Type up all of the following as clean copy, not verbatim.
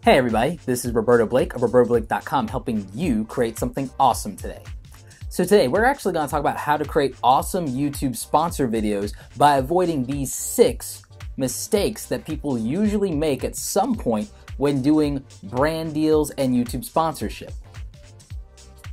Hey everybody, this is Roberto Blake of robertoblake.com, helping you create something awesome today. So today we're actually going to talk about how to create awesome YouTube sponsor videos by avoiding these 6 mistakes that people usually make at some point when doing brand deals and YouTube sponsorship.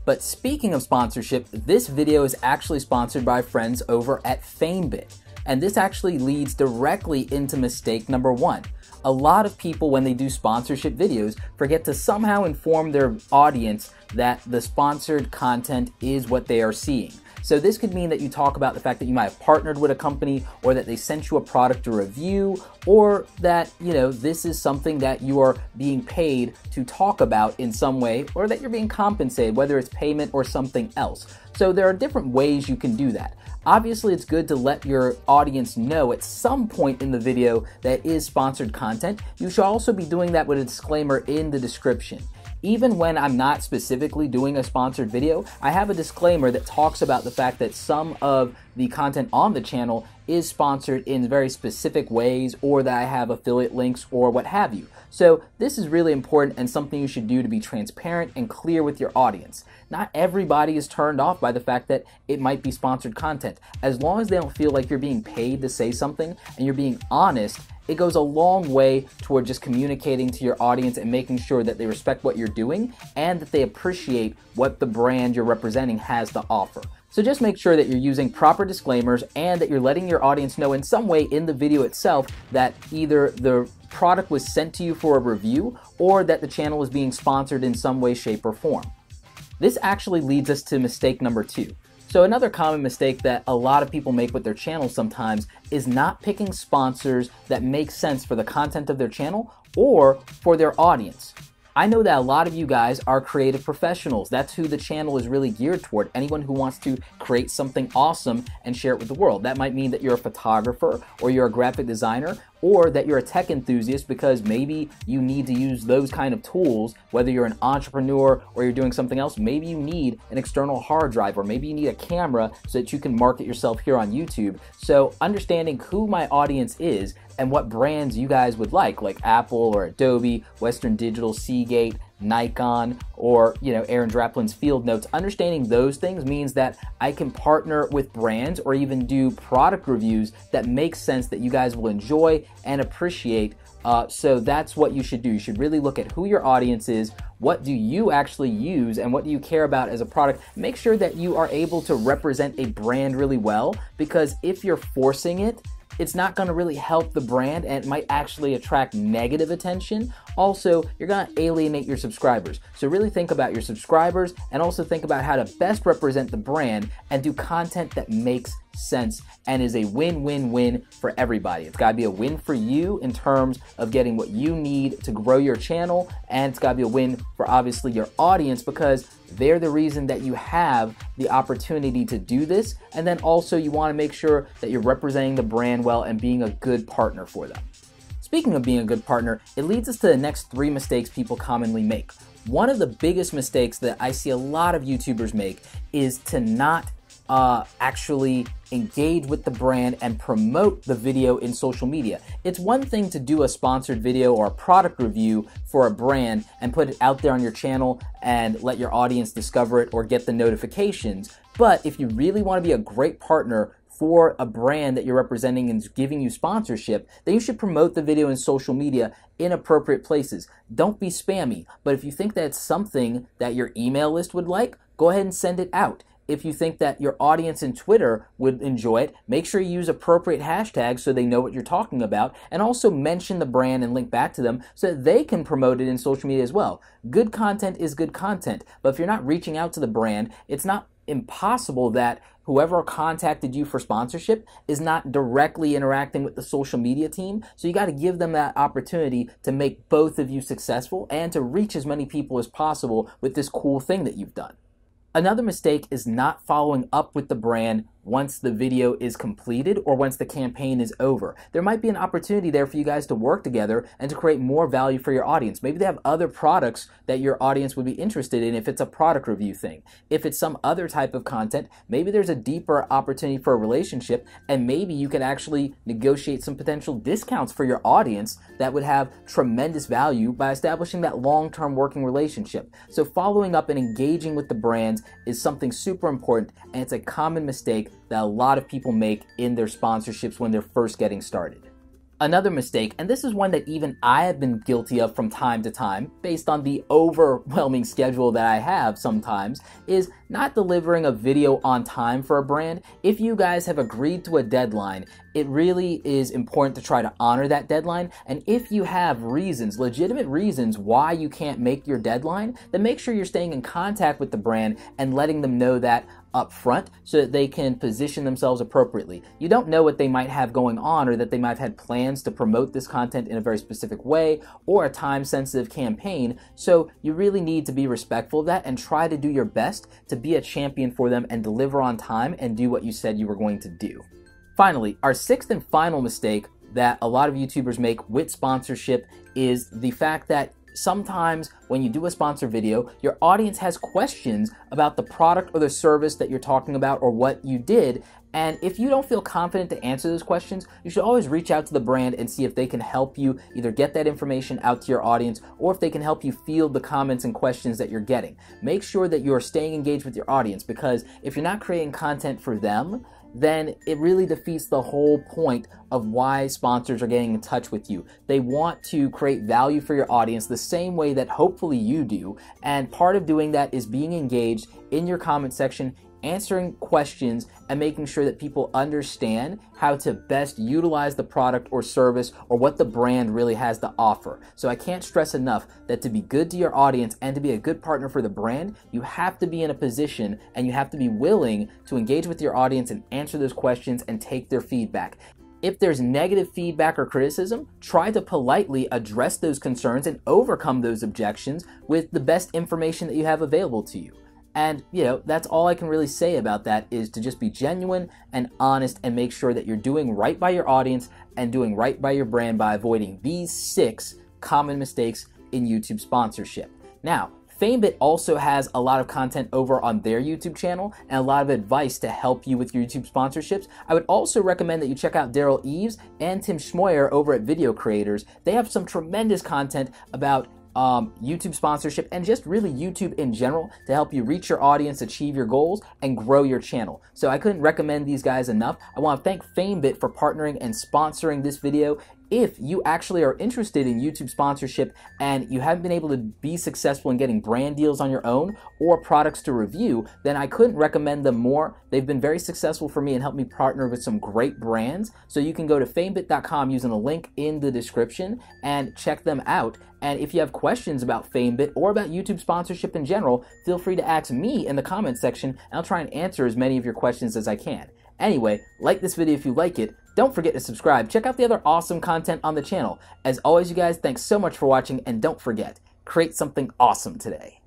But speaking of sponsorship, this video is actually sponsored by friends over at FameBit. And this actually leads directly into mistake number 1. A lot of people, when they do sponsorship videos, forget to somehow inform their audience that the sponsored content is what they are seeing. So this could mean that you talk about the fact that you might have partnered with a company, or that they sent you a product to review, or that, this is something that you are being paid to talk about in some way, or that you're being compensated, whether it's payment or something else. So there are different ways you can do that. Obviously, it's good to let your audience know at some point in the video that is sponsored content. You should also be doing that with a disclaimer in the description. Even when I'm not specifically doing a sponsored video, I have a disclaimer that talks about the fact that some of the content on the channel is sponsored in very specific ways, or that I have affiliate links or what have you. So this is really important and something you should do to be transparent and clear with your audience. Not everybody is turned off by the fact that it might be sponsored content. As long as they don't feel like you're being paid to say something and you're being honest, it goes a long way toward just communicating to your audience and making sure that they respect what you're doing and that they appreciate what the brand you're representing has to offer. So just make sure that you're using proper disclaimers and that you're letting your audience know in some way in the video itself that either the product was sent to you for a review or that the channel is being sponsored in some way, shape, or form. This actually leads us to mistake number 2. So another common mistake that a lot of people make with their channels sometimes is not picking sponsors that make sense for the content of their channel or for their audience. I know that a lot of you guys are creative professionals. That's who the channel is really geared toward. Anyone who wants to create something awesome and share it with the world. That might mean that you're a photographer, or you're a graphic designer, or that you're a tech enthusiast because maybe you need to use those kind of tools. Whether you're an entrepreneur or you're doing something else, maybe you need an external hard drive, or maybe you need a camera so that you can market yourself here on YouTube. So understanding who my audience is and what brands you guys would like Apple or Adobe, Western Digital, Seagate, Nikon, or Aaron Draplin's Field Notes. Understanding those things means that I can partner with brands or even do product reviews that make sense, that you guys will enjoy and appreciate. So that's what you should do. You should really look at who your audience is, what do you actually use, and what do you care about as a product. Make sure that you are able to represent a brand really well, because if you're forcing it, it's not going to really help the brand, and it might actually attract negative attention. Also, you're going to alienate your subscribers. So really think about your subscribers, and also think about how to best represent the brand and do content that makes sense and is a win-win-win for everybody. It's got to be a win for you in terms of getting what you need to grow your channel, and it's got to be a win for obviously your audience, because they're the reason that you have the opportunity to do this. And then also you want to make sure that you're representing the brand well and being a good partner for them. Speaking of being a good partner, it leads us to the next 3 mistakes people commonly make. One of the biggest mistakes that I see a lot of YouTubers make is to not actually engage with the brand and promote the video in social media. It's one thing to do a sponsored video or a product review for a brand and put it out there on your channel and let your audience discover it or get the notifications. But if you really want to be a great partner for a brand that you're representing and is giving you sponsorship, then you should promote the video in social media in appropriate places. Don't be spammy, but if you think that it's something that your email list would like, go ahead and send it out. If you think that your audience in Twitter would enjoy it, make sure you use appropriate hashtags so they know what you're talking about, and also mention the brand and link back to them so that they can promote it in social media as well. Good content is good content, but if you're not reaching out to the brand, it's not impossible that whoever contacted you for sponsorship is not directly interacting with the social media team. So you got to give them that opportunity to make both of you successful and to reach as many people as possible with this cool thing that you've done. Another mistake is not following up with the brand once the video is completed or once the campaign is over. There might be an opportunity there for you guys to work together and to create more value for your audience. Maybe they have other products that your audience would be interested in if it's a product review thing. If it's some other type of content, maybe there's a deeper opportunity for a relationship, and maybe you can actually negotiate some potential discounts for your audience that would have tremendous value by establishing that long-term working relationship. So following up and engaging with the brands is something super important, and it's a common mistake that a lot of people make in their sponsorships when they're first getting started. Another mistake, and this is one that even I have been guilty of from time to time, based on the overwhelming schedule that I have sometimes, is not delivering a video on time for a brand. If you guys have agreed to a deadline, it really is important to try to honor that deadline. And if you have reasons, legitimate reasons why you can't make your deadline, then make sure you're staying in contact with the brand and letting them know that up front so that they can position themselves appropriately. You don't know what they might have going on, or that they might have had plans to promote this content in a very specific way or a time-sensitive campaign, so you really need to be respectful of that and try to do your best to be a champion for them and deliver on time and do what you said you were going to do. Finally, our sixth and final mistake that a lot of YouTubers make with sponsorship is the fact that sometimes when you do a sponsor video, your audience has questions about the product or the service that you're talking about or what you did. And if you don't feel confident to answer those questions, you should always reach out to the brand and see if they can help you either get that information out to your audience or if they can help you field the comments and questions that you're getting. Make sure that you're staying engaged with your audience, because if you're not creating content for them, then it really defeats the whole point of why sponsors are getting in touch with you. They want to create value for your audience the same way that hopefully you do, and part of doing that is being engaged in your comment section, answering questions, and making sure that people understand how to best utilize the product or service or what the brand really has to offer. So I can't stress enough that to be good to your audience and to be a good partner for the brand, you have to be in a position and you have to be willing to engage with your audience and answer those questions and take their feedback. If there's negative feedback or criticism, try to politely address those concerns and overcome those objections with the best information that you have available to you. And, that's all I can really say about that, is to just be genuine and honest and make sure that you're doing right by your audience and doing right by your brand by avoiding these 6 common mistakes in YouTube sponsorship. Now, FameBit also has a lot of content over on their YouTube channel and a lot of advice to help you with your YouTube sponsorships. I would also recommend that you check out Daryl Eves and Tim Schmoyer over at Video Creators. They have some tremendous content about YouTube sponsorship and just really YouTube in general to help you reach your audience, achieve your goals, and grow your channel. So I couldn't recommend these guys enough. I want to thank FameBit for partnering and sponsoring this video. If you actually are interested in YouTube sponsorship and you haven't been able to be successful in getting brand deals on your own or products to review, then I couldn't recommend them more. They've been very successful for me and helped me partner with some great brands. So you can go to famebit.com using the link in the description and check them out. And if you have questions about FameBit or about YouTube sponsorship in general, feel free to ask me in the comments section, and I'll try and answer as many of your questions as I can. Anyway, like this video if you like it. Don't forget to subscribe. Check out the other awesome content on the channel. As always, you guys, thanks so much for watching, and don't forget, create something awesome today.